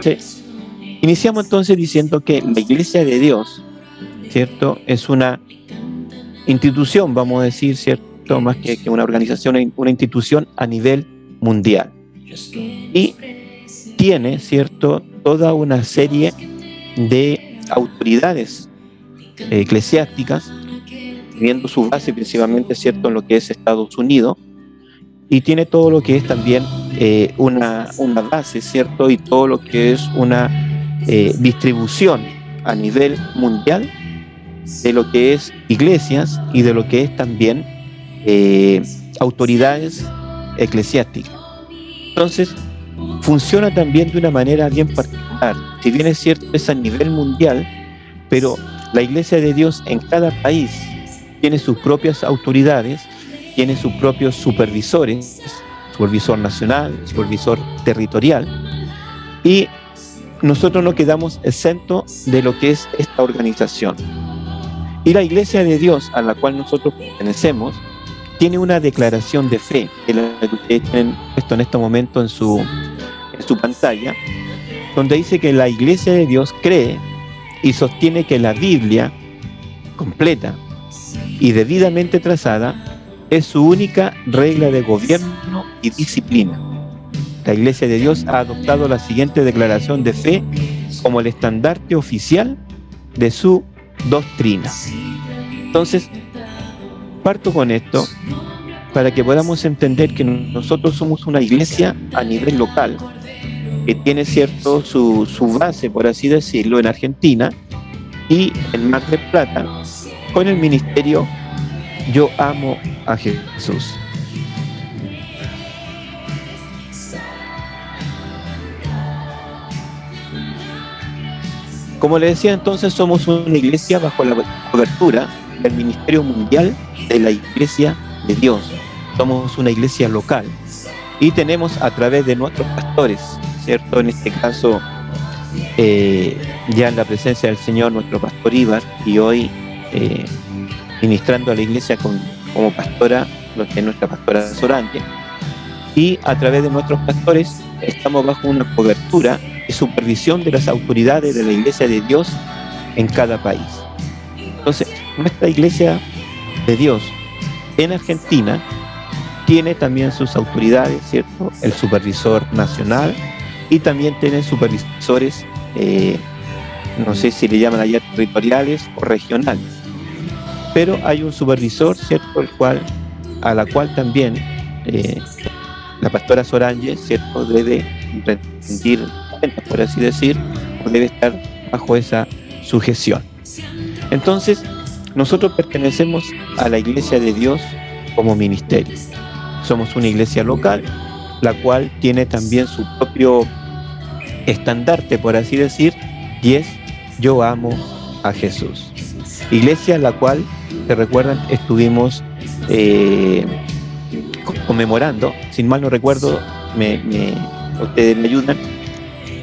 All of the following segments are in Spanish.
Sí. Iniciamos entonces diciendo que la Iglesia de Dios, ¿cierto? Es una institución, vamos a decir, ¿cierto? Más que una organización, una institución a nivel mundial. Y tiene, ¿cierto?, toda una serie de autoridades eclesiásticas, teniendo su base principalmente, ¿cierto?, en lo que es Estados Unidos, y tiene todo lo que es también una base, ¿cierto?, y todo lo que es una distribución a nivel mundial de lo que es iglesias y de lo que es también autoridades eclesiásticas. Entonces, funciona también de una manera bien particular. Si bien es cierto, es a nivel mundial, pero la Iglesia de Dios en cada país tiene sus propias autoridades, tiene sus propios supervisores, supervisor nacional, supervisor territorial, y nosotros no quedamos exentos de lo que es esta organización. Y la Iglesia de Dios a la cual nosotros pertenecemos tiene una declaración de fe, que la que ustedes tienen puesto en este momento en su pantalla, donde dice que la Iglesia de Dios cree y sostiene que la Biblia completa y debidamente trazada es su única regla de gobierno y disciplina. La Iglesia de Dios ha adoptado la siguiente declaración de fe como el estandarte oficial de su doctrina. Entonces, parto con esto para que podamos entender que nosotros somos una iglesia a nivel local, que tiene cierto su base, por así decirlo, en Argentina y en Mar del Plata, con el ministerio Yo Amo a Jesús. Como les decía, entonces somos una iglesia bajo la cobertura del Ministerio Mundial de la Iglesia de Dios. Somos una iglesia local y tenemos a través de nuestros pastores, ¿cierto? En este caso, ya en la presencia del Señor, nuestro pastor Ibar, y hoy ministrando a la iglesia como pastora, lo que es nuestra pastora Sorange, y a través de nuestros pastores estamos bajo una cobertura y supervisión de las autoridades de la Iglesia de Dios en cada país. Entonces, nuestra Iglesia de Dios en Argentina tiene también sus autoridades, ¿cierto? El supervisor nacional, y también tiene supervisores, no sé si le llaman allá territoriales o regionales, pero hay un supervisor, ¿cierto?, a la cual también la pastora Sorange, ¿cierto?, debe rendir cuentas, por así decir, o debe estar bajo esa sujeción. Entonces, nosotros pertenecemos a la Iglesia de Dios como ministerio. Somos una iglesia local, la cual tiene también su propio estandarte, por así decir, y es Yo Amo a Jesús. Iglesia en la cual, se recuerdan, estuvimos conmemorando, sin mal no recuerdo, ustedes me ayudan,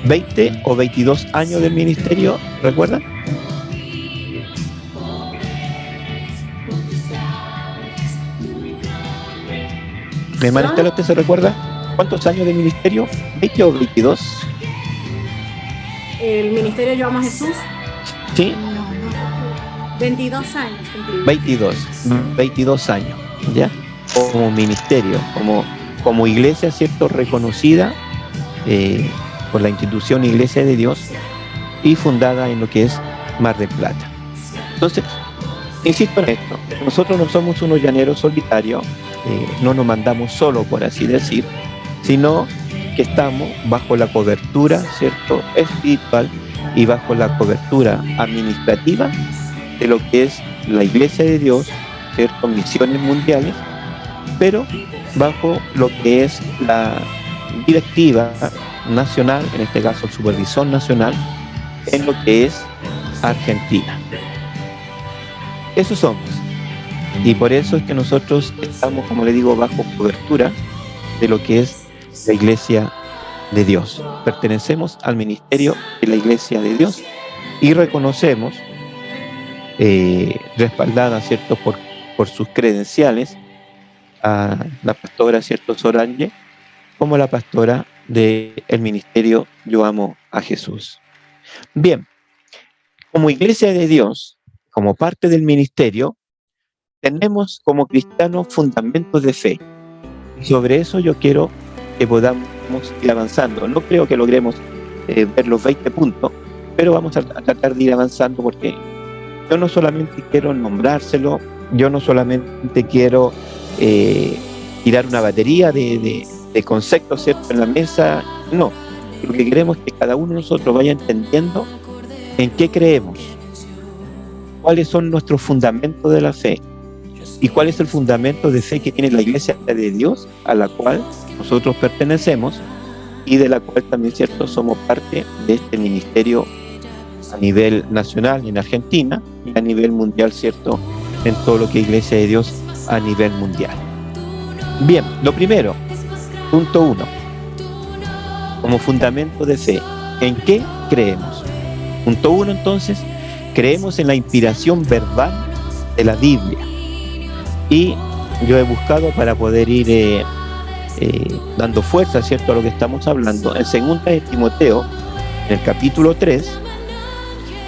20 o 22 años del ministerio, ¿recuerdan? Hermana Estela, ¿usted se recuerda? ¿Cuántos años de ministerio? ¿20 o 22? El ministerio Yo Amo a Jesús. Sí. 22 años. 22 años, ¿ya? Como ministerio, como iglesia, ¿cierto?, reconocida por la institución Iglesia de Dios y fundada en lo que es Mar del Plata. Entonces, insisto en esto, nosotros no somos unos llaneros solitarios, no nos mandamos solo, por así decir, sino que estamos bajo la cobertura, ¿cierto?, espiritual y bajo la cobertura administrativa de lo que es la Iglesia de Dios, ¿cierto?, misiones mundiales, pero bajo lo que es la directiva nacional, en este caso el supervisor nacional, en lo que es Argentina. Eso somos. Y por eso es que nosotros estamos, como le digo, bajo cobertura de lo que es la Iglesia de Dios. Pertenecemos al ministerio de la Iglesia de Dios y reconocemos, respaldada, ¿cierto?, por sus credenciales, a la pastora, ¿cierto?, Sorange, como la pastora del ministerio Yo Amo a Jesús. Bien, como iglesia de Dios, como parte del ministerio, tenemos como cristianos fundamentos de fe. Y sobre eso yo quiero que podamos ir avanzando. No creo que logremos ver los 20 puntos, pero vamos a tratar de ir avanzando, porque yo no solamente quiero nombrárselo, yo no solamente quiero tirar una batería de conceptos, ¿cierto?, en la mesa. No, lo que queremos es que cada uno de nosotros vaya entendiendo en qué creemos, cuáles son nuestros fundamentos de la fe y cuál es el fundamento de fe que tiene la iglesia de Dios a la cual nosotros pertenecemos y de la cual también, ¿cierto?, somos parte de este ministerio a nivel nacional en Argentina y a nivel mundial, ¿cierto?, en todo lo que es Iglesia de Dios a nivel mundial. Bien, lo primero, punto 1, como fundamento de fe, ¿en qué creemos? Punto 1, entonces, creemos en la inspiración verbal de la Biblia. Y yo he buscado para poder ir dando fuerza, ¿cierto?, a lo que estamos hablando. En 2 de Timoteo, en el capítulo 3,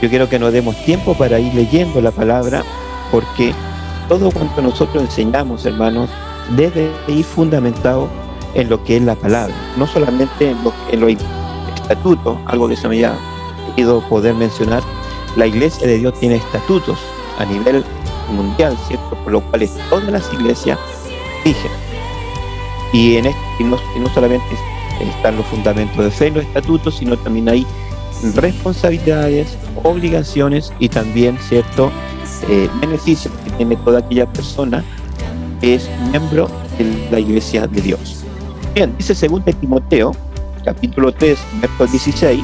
yo quiero que nos demos tiempo para ir leyendo la palabra, porque todo cuanto nosotros enseñamos, hermanos, debe ir fundamentado en lo que es la palabra, no solamente en los estatutos, algo que se me ha querido poder mencionar. La iglesia de Dios tiene estatutos a nivel mundial, ¿cierto?, por lo cual todas las iglesias rigen. Y no solamente están los fundamentos de fe en los estatutos, sino también hay responsabilidades, obligaciones y también, ¿cierto?, beneficios que tiene toda aquella persona que es miembro de la iglesia de Dios. Bien, dice 2 de Timoteo, capítulo 3, verso 16,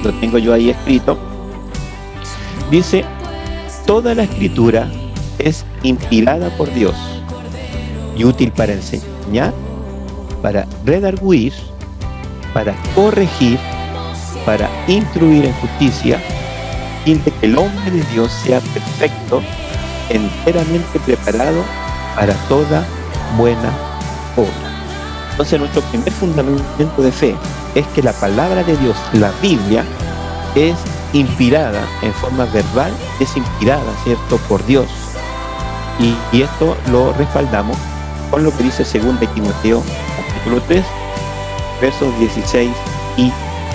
lo tengo yo ahí escrito, dice: toda la escritura es inspirada por Dios y útil para enseñar, para redarguir, para corregir, para instruir en justicia, a fin de que el hombre de Dios sea perfecto, enteramente preparado para toda buena obra. Entonces, nuestro primer fundamento de fe es que la palabra de Dios, la Biblia, es inspirada en forma verbal, es inspirada, ¿cierto?, por Dios. Y esto lo respaldamos con lo que dice 2 de Timoteo, capítulo 3, versos 16 y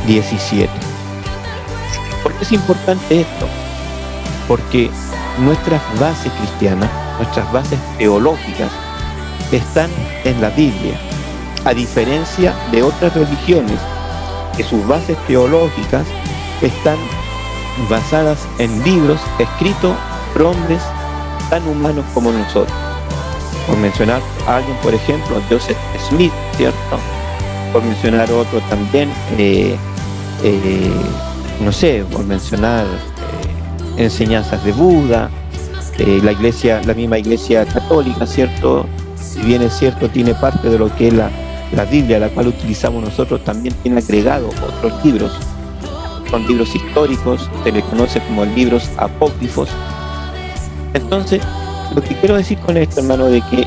17. ¿Por qué es importante esto? Porque nuestras bases cristianas, nuestras bases teológicas, están en la Biblia, a diferencia de otras religiones que sus bases teológicas están basadas en libros escritos por hombres tan humanos como nosotros. Por mencionar a alguien, por ejemplo, Joseph Smith, ¿cierto? Por mencionar otro también, no sé, por mencionar enseñanzas de Buda, la misma iglesia católica, ¿cierto? Si bien es cierto, tiene parte de lo que es la Biblia, la cual utilizamos nosotros, también tiene agregado otros libros. Son libros históricos, se les conoce como libros apócrifos. Entonces, lo que quiero decir con esto, hermano, de que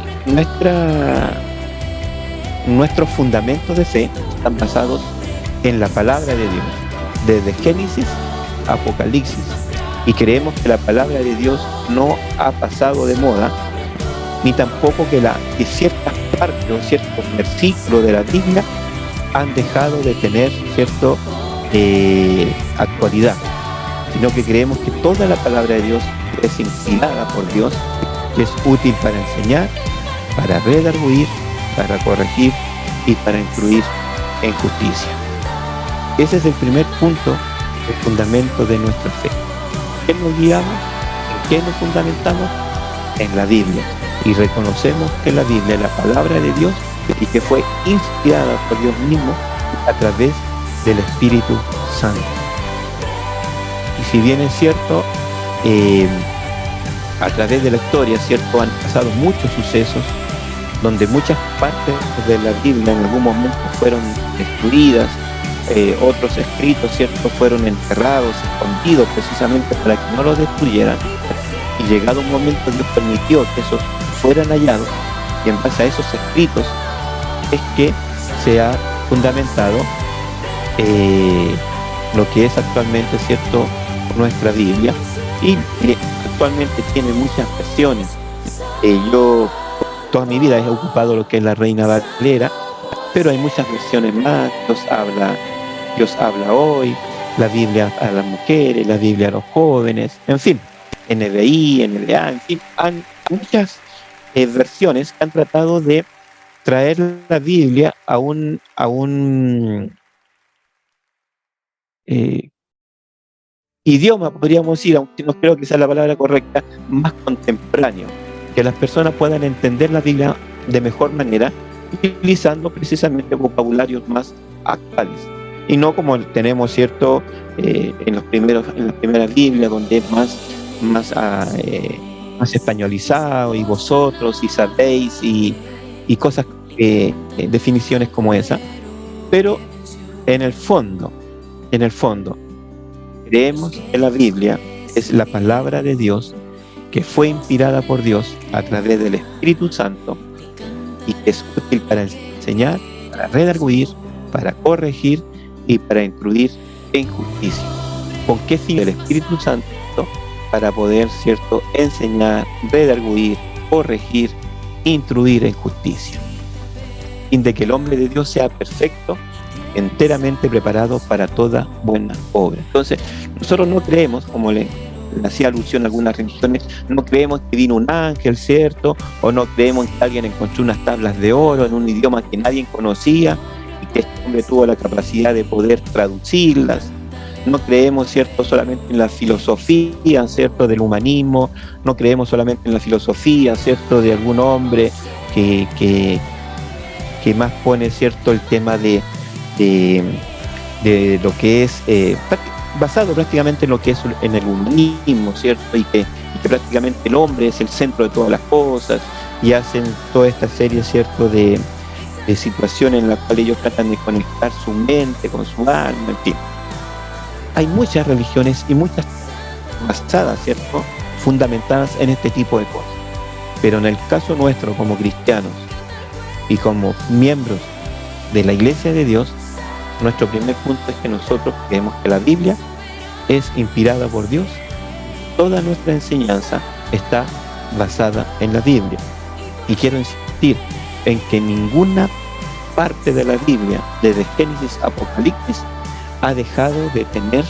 nuestros fundamentos de fe están basados en la palabra de Dios, desde Génesis a Apocalipsis, y creemos que la palabra de Dios no ha pasado de moda, ni tampoco que ciertas partes o ciertos versículos de la Biblia han dejado de tener cierta actualidad, sino que creemos que toda la palabra de Dios es inspirada por Dios, es útil para enseñar, para redarguir, para corregir y para instruir en justicia. Ese es el primer punto, el fundamento de nuestra fe. ¿En qué nos guiamos? ¿En qué nos fundamentamos? En la Biblia. Y reconocemos que la Biblia es la palabra de Dios y que fue inspirada por Dios mismo a través del Espíritu Santo. Y si bien es cierto, a través de la historia, ¿cierto?, han pasado muchos sucesos donde muchas partes de la Biblia en algún momento fueron destruidas, otros escritos, ¿cierto?, fueron enterrados, escondidos precisamente para que no los destruyeran, y llegado un momento Dios permitió que esos fueran hallados, y en base a esos escritos es que se ha fundamentado lo que es actualmente, ¿cierto?, nuestra Biblia, y actualmente tiene muchas versiones. Yo toda mi vida he ocupado lo que es la Reina Valera, pero hay muchas versiones más. Dios habla hoy, la Biblia a las mujeres, la Biblia a los jóvenes, en fin, NBI, NLA, en fin, han muchas versiones que han tratado de traer la Biblia a un eh, idioma, podríamos decir, aunque no creo que sea la palabra correcta, más contemporáneo, que las personas puedan entender la Biblia de mejor manera, utilizando precisamente vocabularios más actuales. Y no como tenemos, ¿cierto?, en las primeras Biblias, donde es más españolizado, y vosotros, y sabéis, y cosas, definiciones como esa. Pero en el fondo, en el fondo, creemos que la Biblia es la palabra de Dios que fue inspirada por Dios a través del Espíritu Santo y que es útil para enseñar, para redarguir, para corregir y para instruir en justicia. ¿Con qué fin el Espíritu Santo? Para poder, ¿cierto?, enseñar, redarguir, corregir, instruir en justicia. Fin de que el hombre de Dios sea perfecto, enteramente preparado para toda buena obra. Entonces, nosotros no creemos, como le hacía alusión a algunas religiones, no creemos que vino un ángel, ¿cierto? O no creemos que alguien encontró unas tablas de oro en un idioma que nadie conocía y que este hombre tuvo la capacidad de poder traducirlas. No creemos, ¿cierto?, solamente en la filosofía, ¿cierto?, del humanismo. No creemos solamente en la filosofía, ¿cierto?, de algún hombre que más pone, ¿cierto?, el tema de lo que es basado prácticamente en lo que es en el humanismo, ¿cierto? Y que prácticamente el hombre es el centro de todas las cosas, y hacen toda esta serie, ¿cierto?, de situaciones en las cuales ellos tratan de conectar su mente con su alma, en fin. Hay muchas religiones y muchas basadas, ¿cierto?, fundamentadas en este tipo de cosas. Pero en el caso nuestro, como cristianos y como miembros de la Iglesia de Dios, nuestro primer punto es que nosotros creemos que la Biblia es inspirada por Dios. Toda nuestra enseñanza está basada en la Biblia. Y quiero insistir en que ninguna parte de la Biblia, desde Génesis a Apocalipsis, ha dejado de tener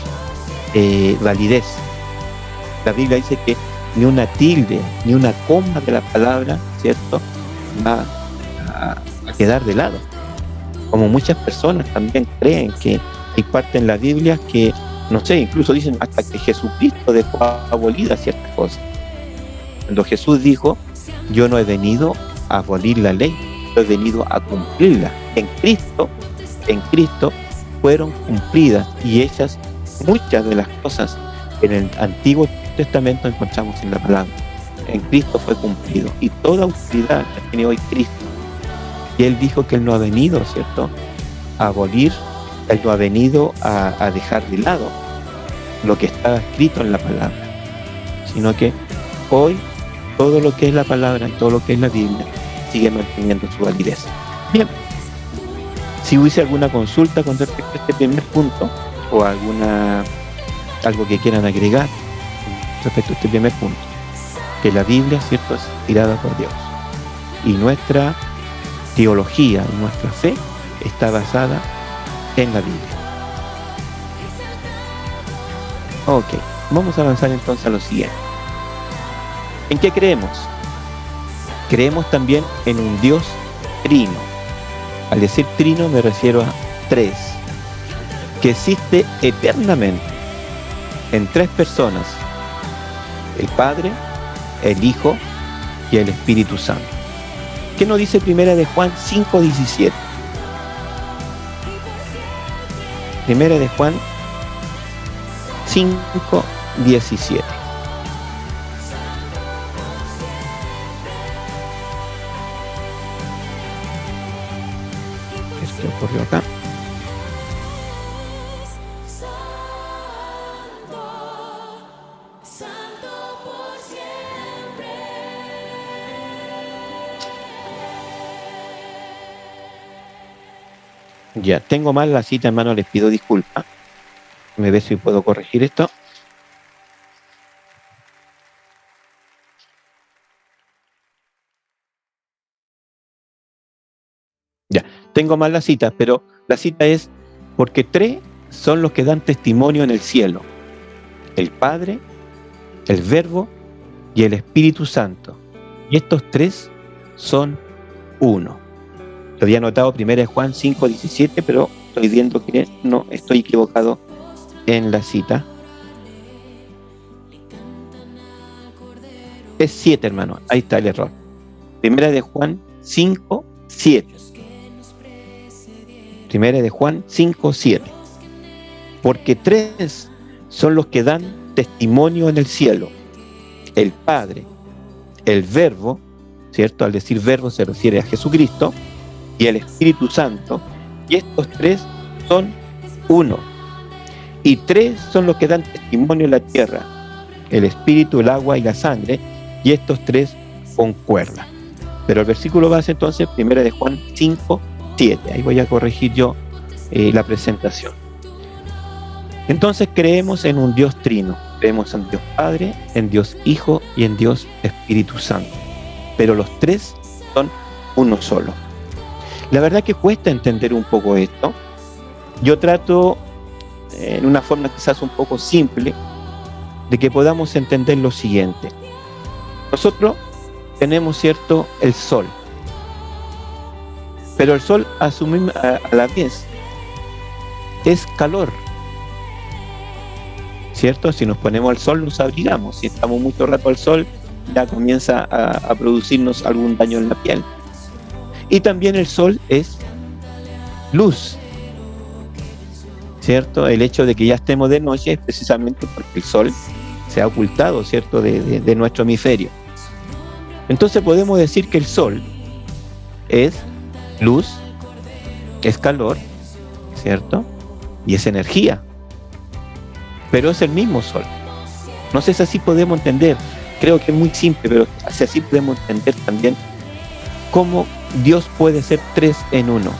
validez. La Biblia dice que ni una tilde, ni una coma de la palabra, ¿cierto?, va a quedar de lado. Como muchas personas también creen que hay parte en la Biblia que, no sé, incluso dicen hasta que Jesucristo dejó abolidas ciertas cosas. Cuando Jesús dijo, yo no he venido a abolir la ley, yo he venido a cumplirla. En Cristo fueron cumplidas y hechas muchas de las cosas que en el Antiguo Testamento encontramos en la palabra. En Cristo fue cumplido, y toda autoridad la tiene hoy Cristo. Y Él dijo que Él no ha venido, ¿cierto?, a abolir, Él no ha venido a dejar de lado lo que estaba escrito en la palabra, sino que hoy todo lo que es la palabra, todo lo que es la Biblia, sigue manteniendo su validez. Bien, si hubiese alguna consulta con respecto a este primer punto, o algo que quieran agregar respecto a este primer punto, que la Biblia, ¿cierto?, es inspirada por Dios, y nuestra teología y nuestra fe está basada en la Biblia. Ok, vamos a avanzar entonces a lo siguiente. ¿En qué creemos? Creemos también en un Dios trino. Al decir trino me refiero a tres, que existe eternamente en tres personas: el Padre, el Hijo y el Espíritu Santo. ¿Qué nos dice Primera de Juan 5:17? Primera de Juan 5:17. ¿Qué ocurrió acá? Ya, tengo mal la cita, hermano, les pido disculpas. Me ve si puedo corregir esto. Ya, tengo mal la cita, pero la cita es: porque tres son los que dan testimonio en el cielo: el Padre, el Verbo y el Espíritu Santo. Y estos tres son uno. Lo había anotado 1 Juan 5:17, pero estoy viendo que no estoy equivocado en la cita. Es 7, hermano. Ahí está el error. 1 Juan 5:7. 1 Juan 5:7. Porque tres son los que dan testimonio en el cielo: el Padre, el Verbo, ¿cierto? Al decir Verbo se refiere a Jesucristo, y el Espíritu Santo. Y estos tres son uno. Y tres son los que dan testimonio en la tierra: el Espíritu, el agua y la sangre. Y estos tres concuerdan. Pero el versículo base entonces, 1 Juan 5:7. Ahí voy a corregir yo la presentación. Entonces creemos en un Dios trino. Creemos en Dios Padre, en Dios Hijo y en Dios Espíritu Santo. Pero los tres son uno solo. La verdad que cuesta entender un poco esto. Yo trato, en una forma quizás un poco simple, de que podamos entender lo siguiente. Nosotros tenemos, ¿cierto?, el sol. Pero el sol a la vez es calor, ¿cierto? Si nos ponemos al sol nos abrigamos. Si estamos mucho rato al sol, ya comienza a producirnos algún daño en la piel. Y también el sol es luz, ¿cierto? El hecho de que ya estemos de noche es precisamente porque el sol se ha ocultado, ¿cierto?, de nuestro hemisferio. Entonces podemos decir que el sol es luz, es calor, ¿cierto? Y es energía. Pero es el mismo sol. No sé si así podemos entender. Creo que es muy simple, pero si así podemos entender también cómo Dios puede ser tres en uno.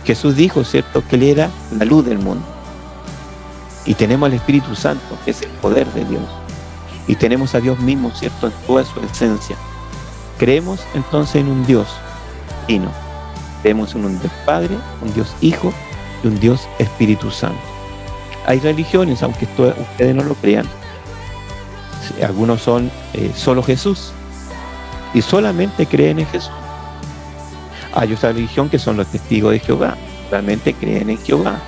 Jesús dijo, ¿cierto?, que Él era la luz del mundo. Y tenemos al Espíritu Santo, que es el poder de Dios. Y tenemos a Dios mismo, ¿cierto?, en toda su esencia. Creemos entonces en un Dios trino. Creemos en un Dios Padre, un Dios Hijo y un Dios Espíritu Santo. Hay religiones, aunque ustedes no lo crean, algunos son solo Jesús y solamente creen en Jesús. Hay otra religión que son los testigos de Jehová, realmente creen en Jehová.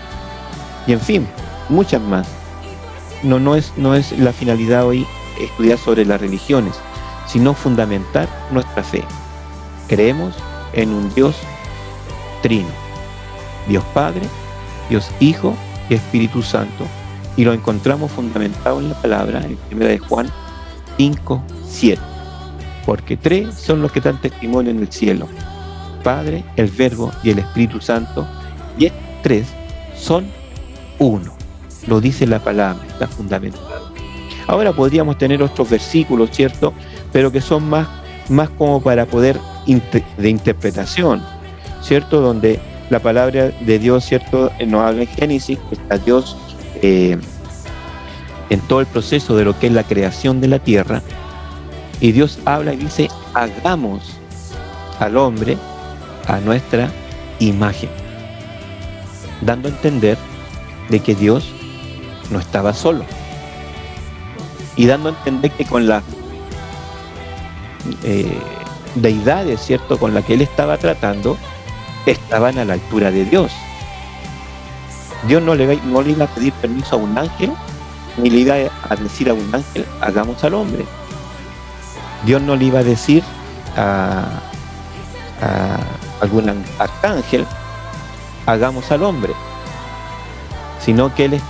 Y en fin, muchas más. No es la finalidad hoy estudiar sobre las religiones, sino fundamentar nuestra fe. Creemos en un Dios trino: Dios Padre, Dios Hijo y Espíritu Santo, y lo encontramos fundamentado en la palabra en 1 Juan 5:7. Porque tres son los que dan testimonio en el cielo: Padre, el Verbo y el Espíritu Santo, y estos tres son uno. Lo dice la palabra, está fundamentado. Ahora podríamos tener otros versículos, ¿cierto?, pero que son más como para poder de interpretación, ¿cierto?, donde la palabra de Dios, ¿cierto?, nos habla en Génesis, que está Dios en todo el proceso de lo que es la creación de la tierra, y Dios habla y dice: hagamos al hombre a nuestra imagen, dando a entender de que Dios no estaba solo, y dando a entender que con las deidades, ¿cierto?, con las que él estaba tratando, estaban a la altura de Dios. Dios no le iba a pedir permiso a un ángel, ni le iba a decir a un ángel: hagamos al hombre. Dios no le iba a decir a algún arcángel: hagamos al hombre, sino que él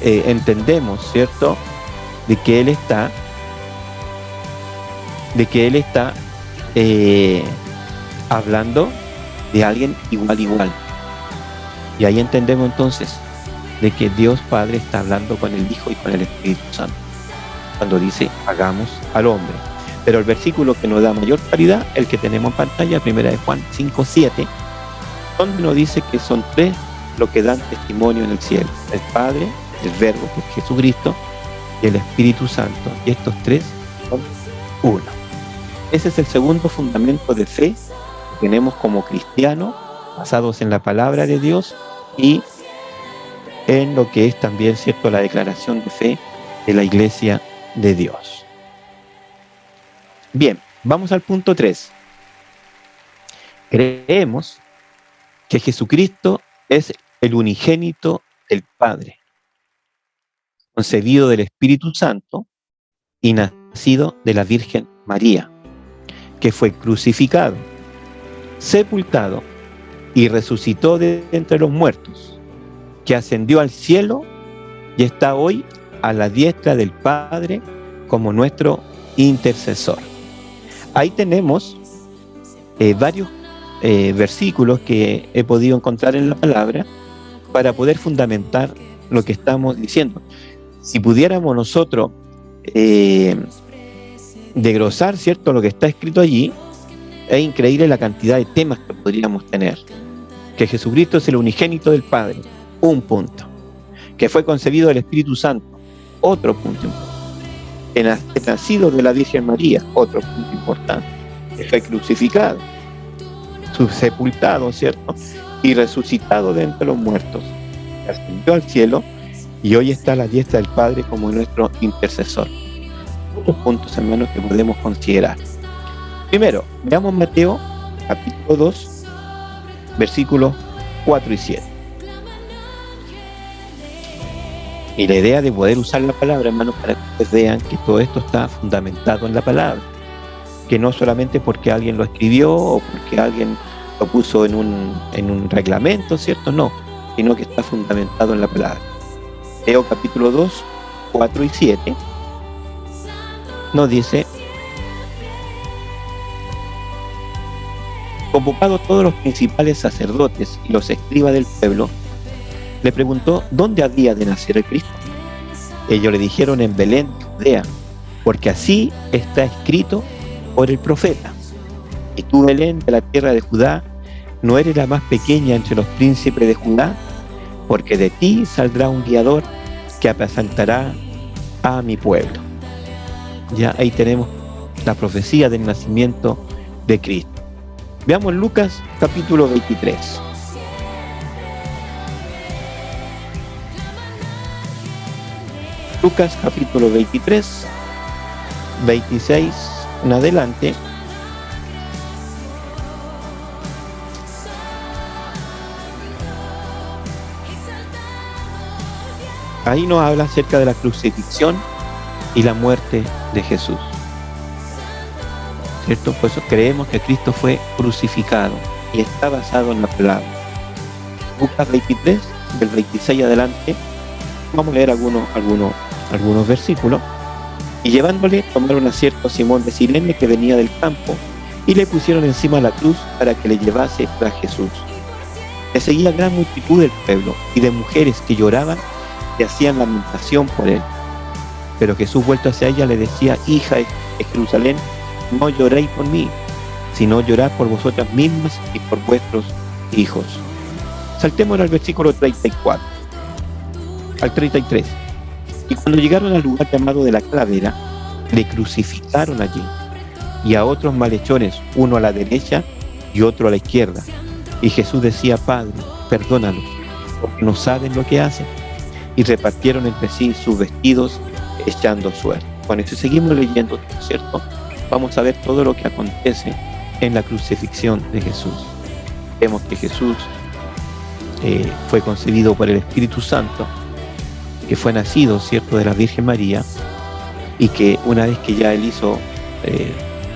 entendemos, ¿cierto?, de que él está hablando de alguien igual. Y ahí entendemos entonces de que Dios Padre está hablando con el Hijo y con el Espíritu Santo cuando dice: hagamos al hombre. Pero el versículo que nos da mayor claridad, el que tenemos en pantalla, 1 Juan 5:7, donde nos dice que son tres lo que dan testimonio en el cielo: el Padre, el Verbo, que es Jesucristo, y el Espíritu Santo. Y estos tres son uno. Ese es el segundo fundamento de fe que tenemos como cristianos, basados en la palabra de Dios y en lo que es también, ¿cierto?, la declaración de fe de la Iglesia de Dios. Bien, vamos al punto 3. Creemos que Jesucristo es el unigénito del Padre, concebido del Espíritu Santo y nacido de la Virgen María, que fue crucificado, sepultado y resucitó de entre los muertos, que ascendió al cielo y está hoy a la diestra del Padre como nuestro intercesor. Ahí tenemos varios versículos que he podido encontrar en la palabra para poder fundamentar lo que estamos diciendo. Si pudiéramos nosotros desglosar, ¿cierto?, lo que está escrito allí, es increíble la cantidad de temas que podríamos tener. Que Jesucristo es el unigénito del Padre, un punto. Que fue concebido del Espíritu Santo, otro punto. Que nacido de la Virgen María, otro punto importante. Que fue crucificado, sepultado, ¿cierto?, y resucitado de entre los muertos. Que ascendió al cielo y hoy está a la diestra del Padre como nuestro intercesor. Otros puntos, hermanos, que podemos considerar. Primero, veamos Mateo capítulo 2, versículos 4 y 7. Y la idea de poder usar la palabra, hermanos, para que ustedes vean que todo esto está fundamentado en la palabra, que no solamente porque alguien lo escribió o porque alguien lo puso en un reglamento, ¿cierto? No, sino que está fundamentado en la palabra. Mateo capítulo 2, 4 y 7 nos dice: convocados todos los principales sacerdotes y los escribas del pueblo, le preguntó dónde había de nacer el Cristo. Ellos le dijeron: en Belén, Judea, porque así está escrito por el profeta: y tú, Belén, de la tierra de Judá, no eres la más pequeña entre los príncipes de Judá, porque de ti saldrá un guiador que apacentará a mi pueblo. Ya ahí tenemos la profecía del nacimiento de Cristo. Veamos Lucas capítulo 23. Lucas capítulo 23, 26 en adelante. Ahí nos habla acerca de la crucifixión y la muerte de Jesús, ¿cierto? Por eso creemos que Cristo fue crucificado y está basado en la palabra. Lucas 23, del 26 adelante, vamos a leer algunos versículos. Y llevándole, tomaron a cierto Simón de Cirene que venía del campo y le pusieron encima la cruz para que le llevase tras Jesús. Le seguía gran multitud del pueblo y de mujeres que lloraban y hacían lamentación por él. Pero Jesús, vuelto hacia ella, le decía: hija de Jerusalén, no lloréis por mí, sino llorad por vosotras mismas y por vuestros hijos. Saltemos al versículo 34 al 33. Y cuando llegaron al lugar llamado de la Calavera, le crucificaron allí, y a otros malhechores, uno a la derecha y otro a la izquierda. Y Jesús decía: Padre, perdónalos, porque no saben lo que hacen. Y repartieron entre sí sus vestidos, echando suerte. Bueno, si seguimos leyendo, ¿cierto?, vamos a ver todo lo que acontece en la crucifixión de Jesús. Vemos que Jesús fue concebido por el Espíritu Santo, que fue nacido, ¿cierto?, de la Virgen María, y que una vez que ya él hizo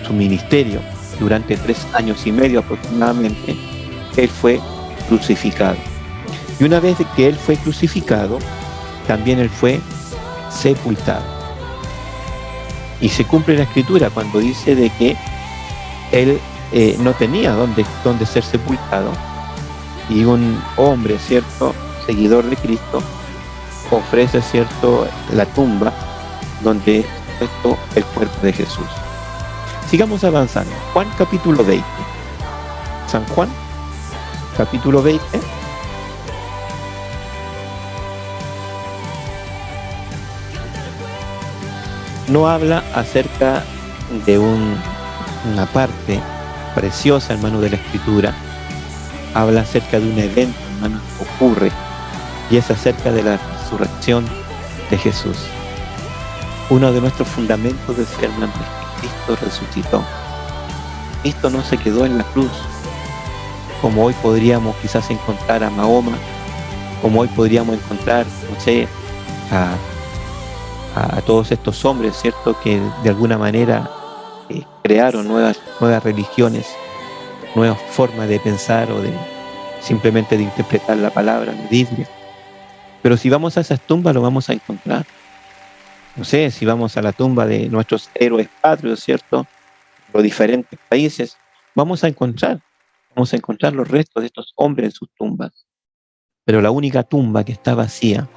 su ministerio durante 3 años y medio aproximadamente, él fue crucificado. Y una vez que él fue crucificado, también él fue sepultado. Y se cumple la escritura cuando dice de que él no tenía dónde ser sepultado, y un hombre, ¿cierto?, seguidor de Cristo, ofrece, ¿cierto?, la tumba donde está puesto el cuerpo de Jesús. Sigamos avanzando. Juan capítulo 20. San Juan capítulo 20, no habla acerca de una parte preciosa, hermano, de la Escritura. Habla acerca de un evento, hermano, que ocurre, y es acerca de la resurrección de Jesús. Uno de nuestros fundamentos de fe, hermano, es que Cristo resucitó. Cristo no se quedó en la cruz, como hoy podríamos quizás encontrar a Mahoma, como hoy podríamos encontrar, no sé, a todos estos hombres, ¿cierto?, que de alguna manera crearon nuevas religiones, nuevas formas de pensar o de simplemente de interpretar la palabra, la Biblia. Pero si vamos a esas tumbas lo vamos a encontrar. No sé, si vamos a la tumba de nuestros héroes patrios, ¿cierto?, los diferentes países, vamos a encontrar los restos de estos hombres en sus tumbas. Pero la única tumba que está vacía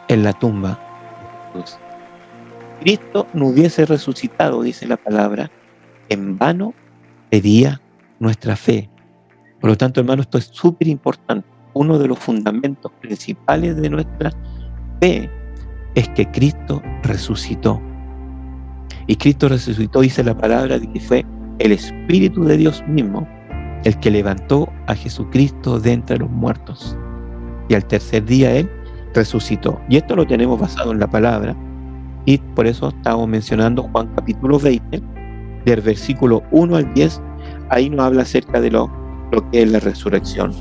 es la tumba de Jesús. Cristo no hubiese resucitado, dice la palabra, en vano sería nuestra fe. Por lo tanto, hermano, esto es súper importante. Uno de los fundamentos principales de nuestra fe es que Cristo resucitó. Y Cristo resucitó, dice la palabra, de que fue el Espíritu de Dios mismo el que levantó a Jesucristo de entre los muertos. Y al tercer día Él resucitó. Y esto lo tenemos basado en la palabra. Y por eso estamos mencionando Juan capítulo 20, del versículo 1 al 10. Ahí nos habla acerca de lo que es la resurrección.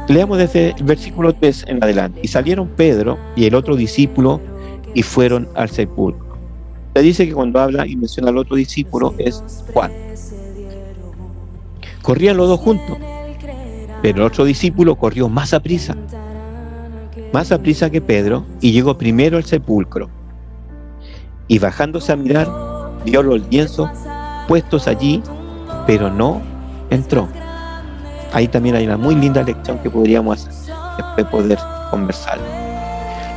Leamos desde el versículo 3 en adelante. Y salieron Pedro y el otro discípulo y fueron al sepulcro. Se dice que cuando habla y menciona al otro discípulo es Juan. Corrían los dos juntos, pero el otro discípulo corrió más aprisa que Pedro, y llegó primero al sepulcro. Y bajándose a mirar, vio los lienzos puestos allí, pero no entró. Ahí también hay una muy linda lección que podríamos hacer, después poder conversar.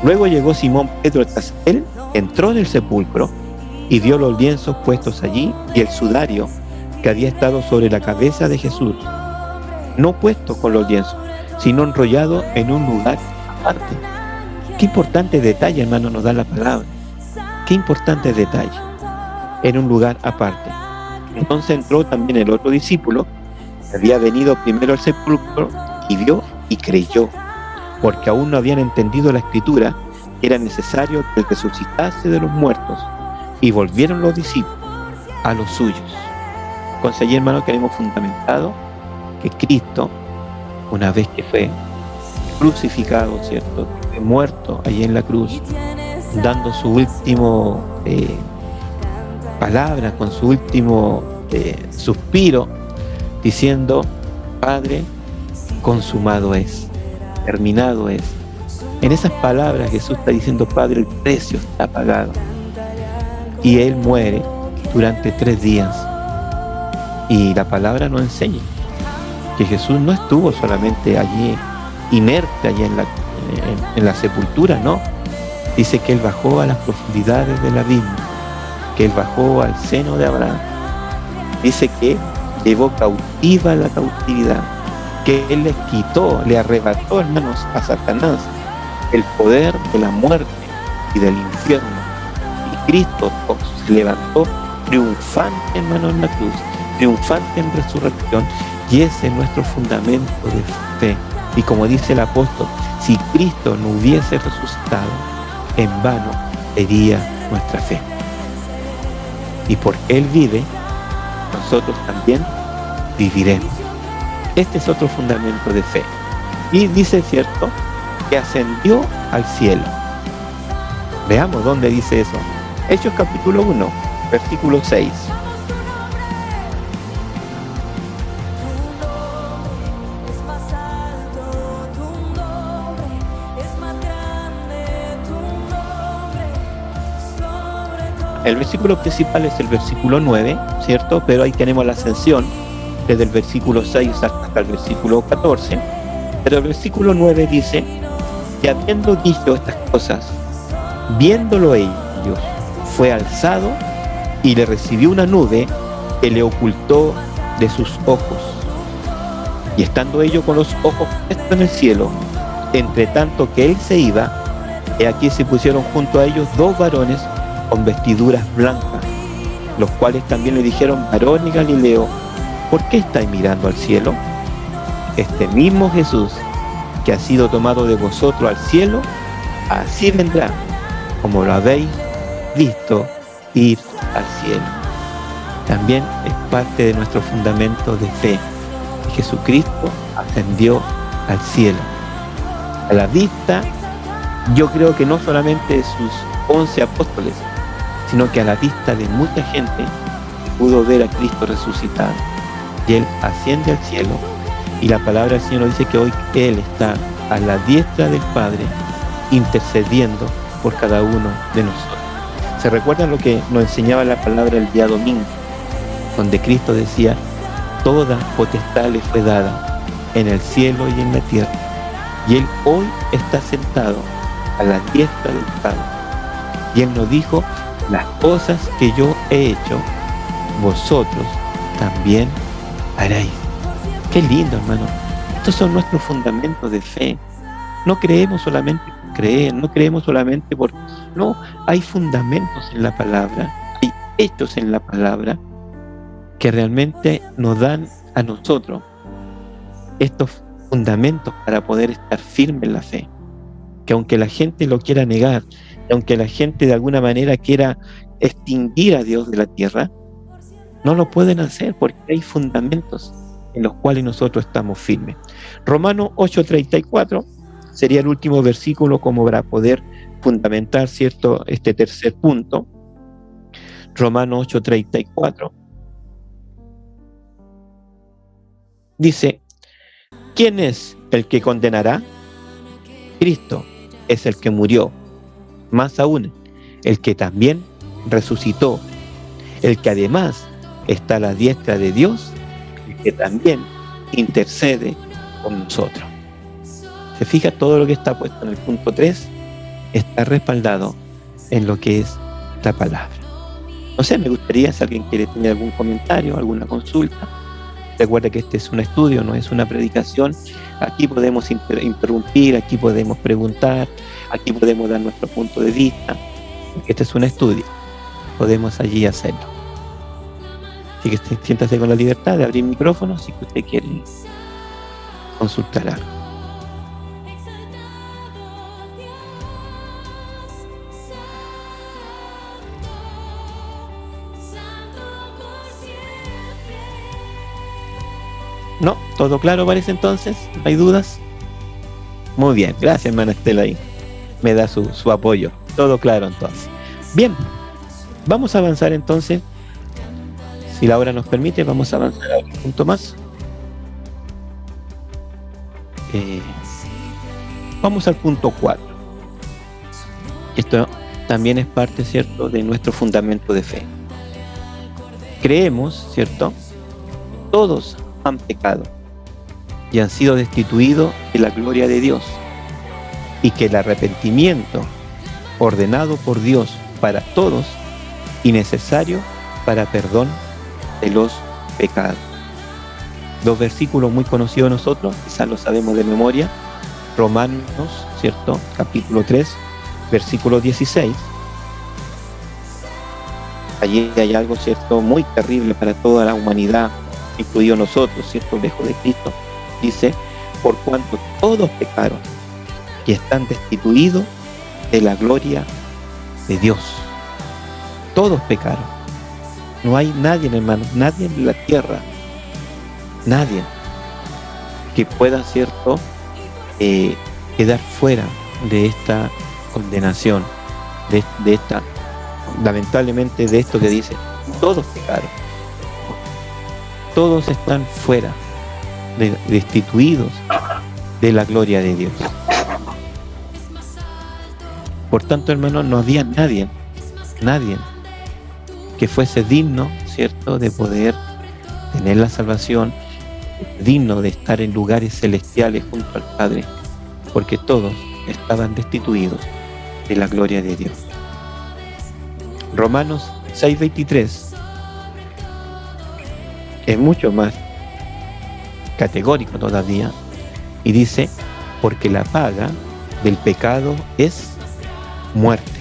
Luego llegó Simón Pedro tras él, entró en el sepulcro y vio los lienzos puestos allí y el sudario que había estado sobre la cabeza de Jesús, no puesto con los lienzos, sino enrollado en un lugar aparte. Qué importante detalle, hermano, nos da la palabra. Qué importante detalle. En un lugar aparte. Entonces entró también el otro discípulo, que había venido primero al sepulcro, y vio y creyó, porque aún no habían entendido la Escritura, que era necesario que Él resucitase de los muertos. Y volvieron los discípulos a los suyos. Entonces allí, hermano, que hemos fundamentado que Cristo, una vez que fue crucificado, ¿cierto?, fue muerto allí en la cruz, dando su último palabra, con su último suspiro, diciendo: Padre, consumado es, terminado es. En esas palabras Jesús está diciendo: Padre, el precio está pagado. Y Él muere durante 3 días. Y la palabra nos enseña que Jesús no estuvo solamente allí inerte, allí en la sepultura, no. Dice que Él bajó a las profundidades del abismo, que Él bajó al seno de Abraham. Dice que llevó cautiva la cautividad, que Él les quitó, le arrebató, hermanos, a Satanás el poder de la muerte y del infierno. Y Cristo se levantó triunfante, hermano, en la cruz, triunfante en resurrección, y ese es nuestro fundamento de fe. Y como dice el apóstol, si Cristo no hubiese resucitado, en vano sería nuestra fe. Y porque Él vive, nosotros también viviremos. Este es otro fundamento de fe. Y dice, cierto, que ascendió al cielo. Veamos dónde dice eso. Hechos capítulo 1, versículo 6. El versículo principal es el versículo 9, ¿cierto? Pero ahí tenemos la ascensión desde el versículo 6 hasta el versículo 14. Pero el versículo 9 dice que habiendo dicho estas cosas, viéndolo ellos, fue alzado y le recibió una nube que le ocultó de sus ojos. Y estando ellos con los ojos puestos en el cielo, entre tanto que él se iba, Y aquí se pusieron junto a ellos 2 varones con vestiduras blancas, los cuales también le dijeron: varón de Galileo, ¿por qué estáis mirando al cielo? Este mismo Jesús que ha sido tomado de vosotros al cielo, así vendrá, como lo habéis visto ir al cielo. También es parte de nuestro fundamento de fe. Jesucristo ascendió al cielo. A la vista, yo creo que no solamente de sus 11 apóstoles, sino que a la vista de mucha gente pudo ver a Cristo resucitado. Y Él asciende al cielo, y la palabra del Señor nos dice que hoy Él está a la diestra del Padre, intercediendo por cada uno de nosotros. ¿Se recuerdan lo que nos enseñaba la palabra el día domingo? Donde Cristo decía: toda potestad le fue dada en el cielo y en la tierra. Y Él hoy está sentado a la diestra del Padre. Y Él nos dijo: las cosas que yo he hecho, vosotros también haréis. Qué lindo, hermano. Estos son nuestros fundamentos de fe. No creemos solamente por creer, no creemos solamente por... No, hay fundamentos en la palabra, hay hechos en la palabra que realmente nos dan a nosotros estos fundamentos para poder estar firme en la fe. Que aunque la gente lo quiera negar, aunque la gente de alguna manera quiera extinguir a Dios de la tierra, no lo pueden hacer porque hay fundamentos en los cuales nosotros estamos firmes. Romanos 8:34 sería el último versículo como para poder fundamentar, ¿cierto?, este tercer punto. Romanos 8:34 dice: ¿quién es el que condenará? Cristo es el que murió, más aún, el que también resucitó, el que además está a la diestra de Dios, el que también intercede con nosotros. Se fija, todo lo que está puesto en el punto 3 está respaldado en lo que es la palabra. No sé, me gustaría, si alguien quiere tener algún comentario, alguna consulta. Recuerda que este es un estudio, no es una predicación. Aquí podemos interrumpir, aquí podemos preguntar, aquí podemos dar nuestro punto de vista. Este es un estudio, podemos allí hacerlo. Así que siéntase con la libertad de abrir micrófono si usted quiere consultar algo. ¿No? ¿Todo claro parece entonces? ¿No hay dudas? Muy bien, gracias, hermana Estela, ahí me da su apoyo. Todo claro entonces. Bien, vamos a avanzar entonces. Si la hora nos permite, vamos a avanzar a otro punto más. Vamos al punto 4. Esto también es parte, ¿cierto?, de nuestro fundamento de fe. Creemos, ¿cierto?, todos han pecado y han sido destituidos de la gloria de Dios, y que el arrepentimiento ordenado por Dios para todos y necesario para perdón de los pecados. 2 versículos muy conocidos de nosotros, quizás lo sabemos de memoria. Romanos, ¿cierto?, capítulo 3, versículo 16. Allí hay algo, ¿cierto?, muy terrible para toda la humanidad, incluido nosotros, ¿cierto?, lejos de Cristo. Dice: por cuanto todos pecaron y están destituidos de la gloria de Dios. Todos pecaron. No hay nadie, hermano, nadie en la tierra, nadie que pueda, ¿cierto?, quedar fuera de esta condenación, de esta, lamentablemente, de esto que dice: todos pecaron. Todos están fuera, destituidos de la gloria de Dios. Por tanto, hermano, no había nadie que fuese digno, ¿cierto?, de poder tener la salvación, digno de estar en lugares celestiales junto al Padre, porque todos estaban destituidos de la gloria de Dios. Romanos 6:23 es mucho más categórico todavía, y dice: porque la paga del pecado es muerte.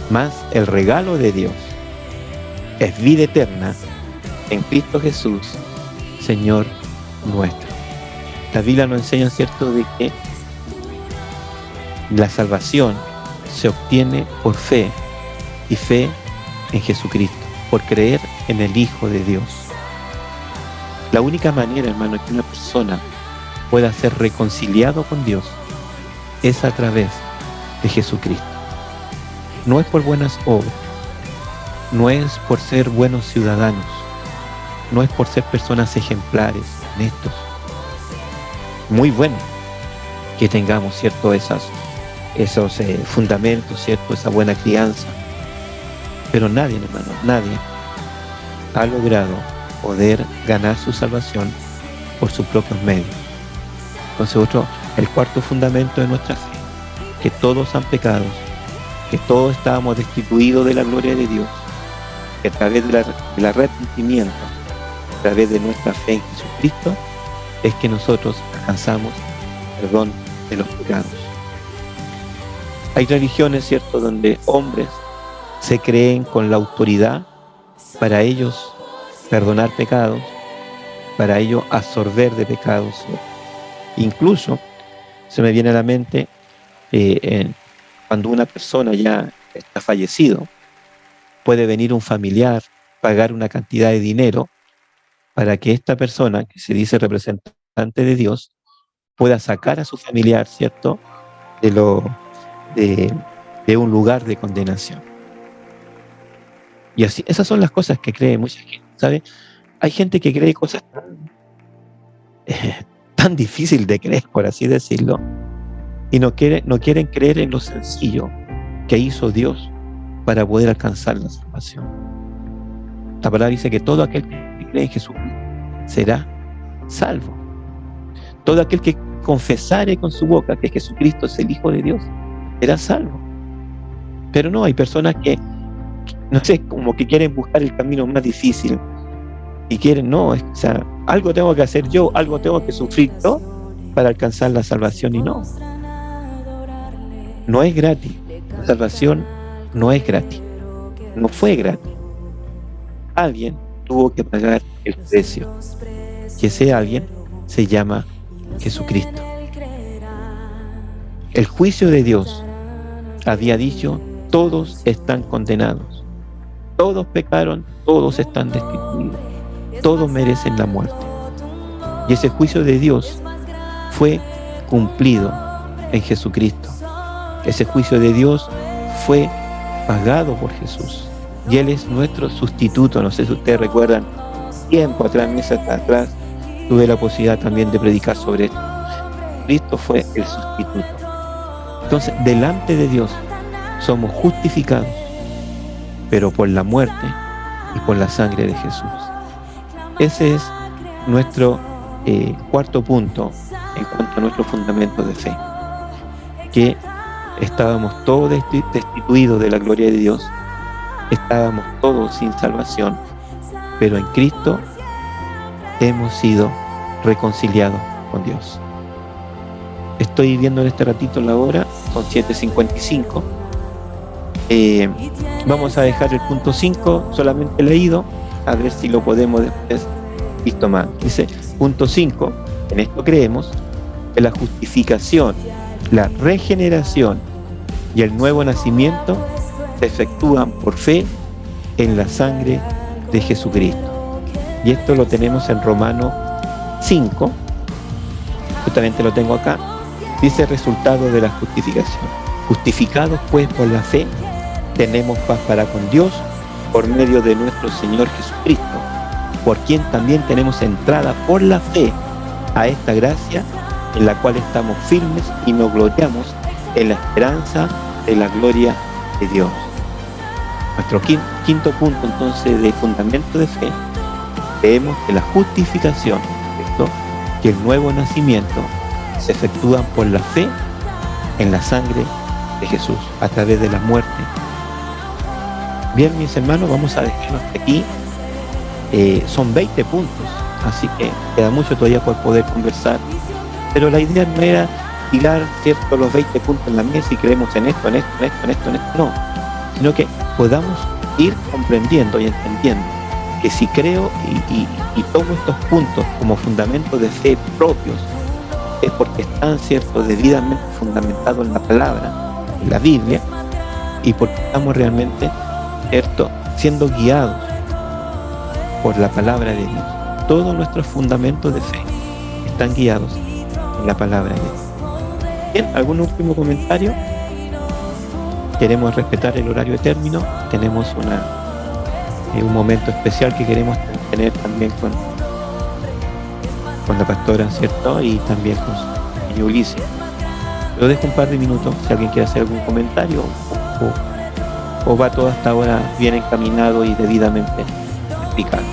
Mas el regalo de Dios es vida eterna en Cristo Jesús, Señor nuestro. La Biblia nos enseña, ¿cierto?, de que la salvación se obtiene por fe, y fe en Jesucristo, por creer en el Hijo de Dios. La única manera, hermano, que una persona pueda ser reconciliado con Dios es a través de Jesucristo. No es por buenas obras, no es por ser buenos ciudadanos, no es por ser personas ejemplares, honestos. Muy bueno que tengamos, ¿cierto?, esos fundamentos, ¿cierto?, esa buena crianza. Pero nadie, hermano, nadie ha logrado poder ganar su salvación por sus propios medios. Entonces, el cuarto fundamento de nuestra fe, que todos han pecado, que todos estábamos destituidos de la gloria de Dios, que a través del arrepentimiento, a través de nuestra fe en Jesucristo, es que nosotros alcanzamos perdón de los pecados. Hay religiones, ¿cierto?, donde hombres se creen con la autoridad para ellos perdonar pecados, para ellos absorber de pecados. Incluso se me viene a la mente cuando una persona ya está fallecido, puede venir un familiar, pagar una cantidad de dinero para que esta persona, que se dice representante de Dios, pueda sacar a su familiar, ¿cierto?, de un lugar de condenación. Y así, esas son las cosas que cree mucha gente, ¿sabe? Hay gente que cree cosas tan difíciles de creer, por así decirlo, y no quieren creer en lo sencillo que hizo Dios para poder alcanzar la salvación. La palabra dice que todo aquel que cree en Jesús será salvo. Todo aquel que confesare con su boca que Jesucristo es el Hijo de Dios será salvo. Pero no, hay personas que no sé, como que quieren buscar el camino más difícil y quieren, algo tengo que hacer yo, algo tengo que sufrir yo para alcanzar la salvación, y no es gratis. La salvación no es gratis, no fue gratis. Alguien tuvo que pagar el precio, y ese alguien se llama Jesucristo. El juicio de Dios había dicho: todos están condenados, todos pecaron, todos están destituidos, todos merecen la muerte. Y ese juicio de Dios fue cumplido en Jesucristo. Ese juicio de Dios fue pagado por Jesús, y Él es nuestro sustituto. No sé si ustedes recuerdan, tiempo atrás, meses atrás, tuve la posibilidad también de predicar sobre esto. Cristo fue el sustituto. Entonces, delante de Dios somos justificados, pero por la muerte y por la sangre de Jesús. Ese es nuestro cuarto punto en cuanto a nuestro fundamento de fe, que estábamos todos destituidos de la gloria de Dios, estábamos todos sin salvación, pero en Cristo hemos sido reconciliados con Dios. Estoy viendo en este ratito la hora, son 7:55. Vamos a dejar el punto 5 solamente leído, a ver si lo podemos después ir tomando. Dice, punto 5, en esto creemos, que la justificación, la regeneración y el nuevo nacimiento se efectúan por fe en la sangre de Jesucristo. Y esto lo tenemos en Romanos 5, justamente lo tengo acá. Dice: resultado de la justificación. Justificados pues por la fe, tenemos paz para con Dios por medio de nuestro Señor Jesucristo, por quien también tenemos entrada por la fe a esta gracia en la cual estamos firmes y nos gloriamos en la esperanza de la gloria de Dios. Nuestro quinto punto, entonces, de fundamento de fe, creemos que la justificación, ¿cierto?, que el nuevo nacimiento se efectúan por la fe en la sangre de Jesús, a través de la muerte. Bien, mis hermanos, vamos a dejarlo hasta aquí. Son 20 puntos, así que queda mucho todavía por poder conversar, pero la idea no era tirar, ¿cierto?, los 20 puntos en la mesa y creemos en esto, en esto, en esto, en esto, en esto, no, sino que podamos ir comprendiendo y entendiendo que si creo y tomo estos puntos como fundamentos de fe propios, es porque están, ¿cierto?, debidamente fundamentados en la palabra, en la Biblia, y porque estamos realmente, ¿cierto?, siendo guiados por la palabra de Dios. Todos nuestros fundamentos de fe están guiados en la palabra de Dios. Bien, ¿algún último comentario? Queremos respetar el horario de término. Tenemos un momento especial que queremos tener también con la pastora, ¿cierto? Y también con su niño Ulises. Yo dejo un par de minutos si alguien quiere hacer algún comentario o va todo hasta ahora bien encaminado y debidamente explicado.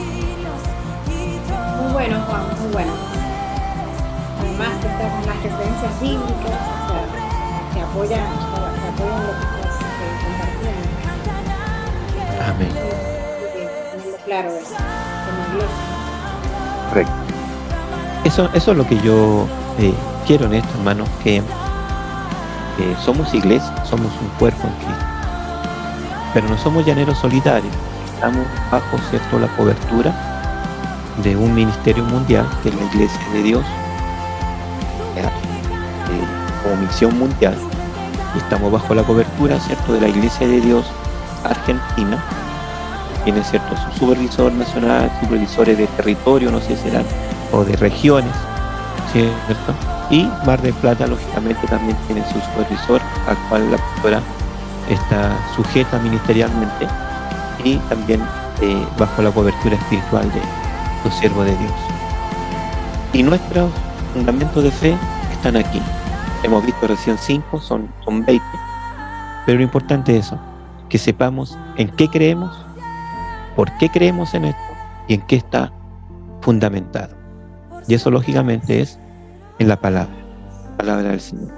Muy bueno, Juan, muy bueno. Además que está con las referencias bíblicas, o sea, que apoyan lo que estás compartiendo. Amén. Tenerlo claro eso, como iglesia. Correcto. Eso es lo que yo quiero en esto, hermanos, que somos iglesia, somos un cuerpo en Cristo, pero no somos llaneros solitarios. Estamos bajo, ¿cierto?, la cobertura de un ministerio mundial, que es la Iglesia de Dios, como misión mundial, y estamos bajo la cobertura, ¿cierto?, de la Iglesia de Dios Argentina. Tiene, ¿cierto?, su supervisor nacional, supervisores de territorio, no sé si serán, o de regiones, ¿cierto? Y Mar del Plata, lógicamente, también tiene su supervisor, al cual la pastora está sujeta ministerialmente, y también bajo la cobertura espiritual de los siervos de Dios. Y nuestros fundamentos de fe están aquí. Hemos visto recién 5, son 20, pero lo importante es eso, que sepamos en qué creemos, por qué creemos en esto y en qué está fundamentado. Y eso lógicamente es en la palabra del Señor,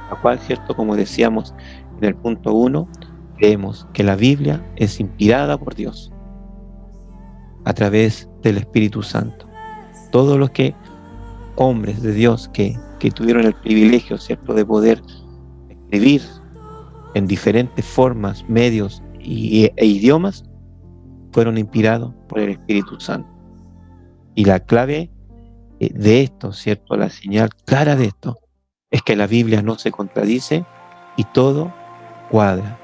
la cual, ¿cierto?, como decíamos en el punto 1, creemos que la Biblia es inspirada por Dios a través del Espíritu Santo. Todos los hombres de Dios que tuvieron el privilegio, ¿cierto?, de poder escribir en diferentes formas, medios e idiomas, fueron inspirados por el Espíritu Santo. Y la clave de esto, ¿cierto?, la señal clara de esto, es que la Biblia no se contradice y todo cuadra,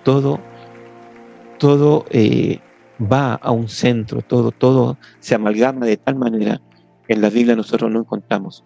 todo va a un centro, todo se amalgama de tal manera que en la Biblia nosotros no encontramos.